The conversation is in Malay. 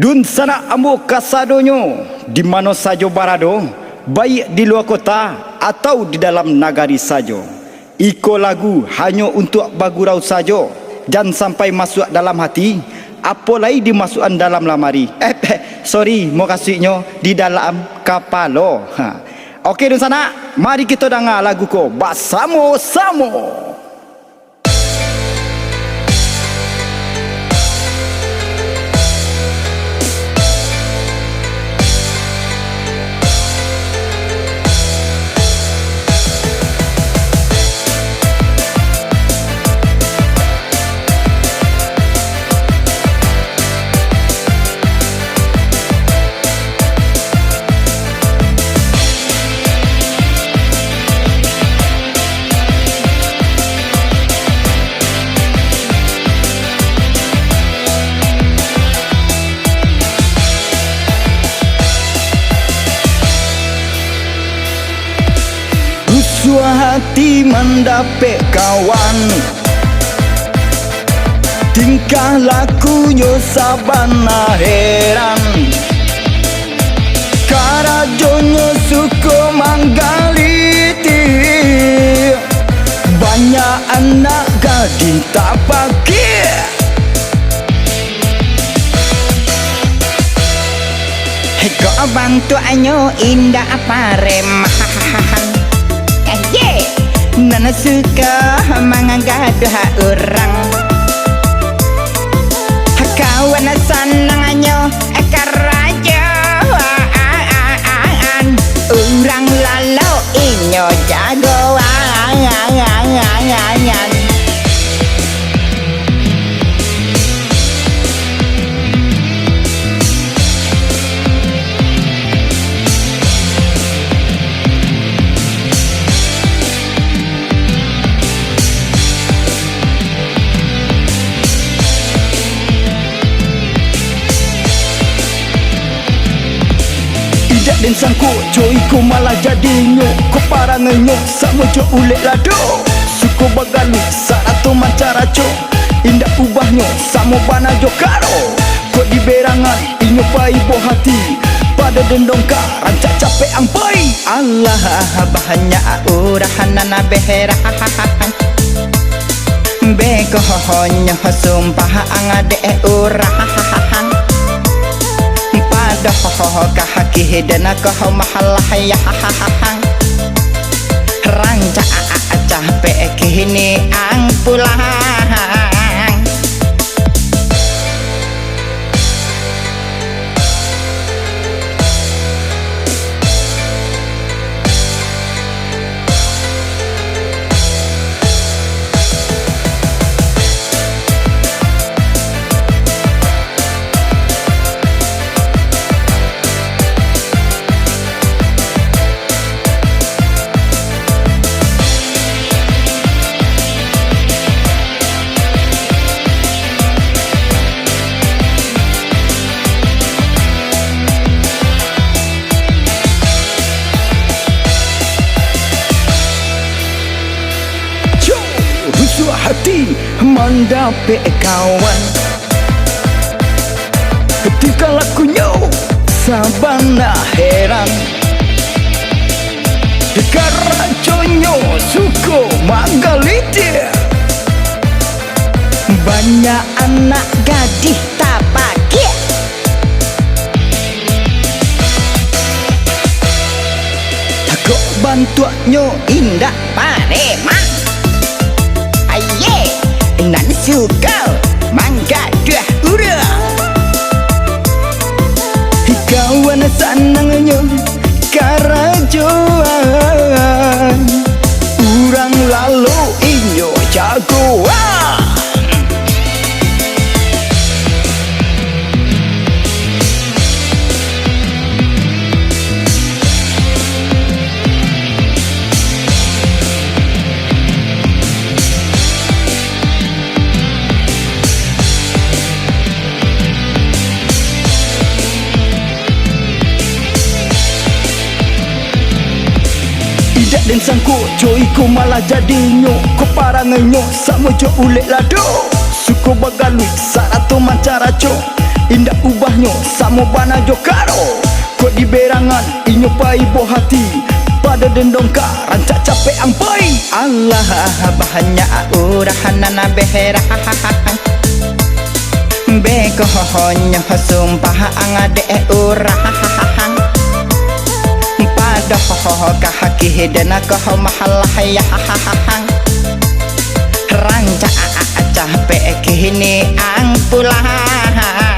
Dun sana ambo kasadonyo, di mana sajo barado, baik di luar kota atau di dalam nagari sajo. Iko lagu hanya untuk bagurau sajo, jangan sampai masuk dalam hati, apalagi dimasukkan dalam lamari. Sorry, mau kasihnya di dalam kapalo. Okey dun sana, mari kita dengar lagu ko bersama-sama. Hati mendapik kawan, tingkah lakunya sabana heran, karajonya suku manggaliti, banyak anak gading tak pakai. Kau bantu anyo indah paremahan, nana suka manggaduh orang. Kawan sananganyo kerajaan, orang lalau inyo jagoan. Dan sangko joy ko malah jadinya keparangannya sama jo ulik lado suku bagalu satu macaraco indah ubahnya sama bana jo karo kok di berangan inyo pai bo hati pada dendongka rancak capek ampai Allah banyak urahan beherahan bekohonyo sumpah angade urahan doh kahaki dan kau mahalah ya ranca capek kini ang pulang. Hati mendapik kawan, ketika lakunya sabana heran, karajonyo suku manggaliti, banyak anak gadis tak pakai. Takut bantuannya indah pareman. Nan suka manggaduh urang, kawan sanangnya karajoan, urang lalu inyo jagoan. Dan sangko joy ko malah jadinya keparangannya sama jo ulik lado suku bagalu satu macaraco indah ubahnya samo bana jokaro. Kok di berangan inyo pai bo hati pada dendongka rancak capek ampai. Allah bahanya urahanana beherah beko honyo sumpah angade urahang padoh kahaki dana koh mahalah ya rancak capek kini ang pulang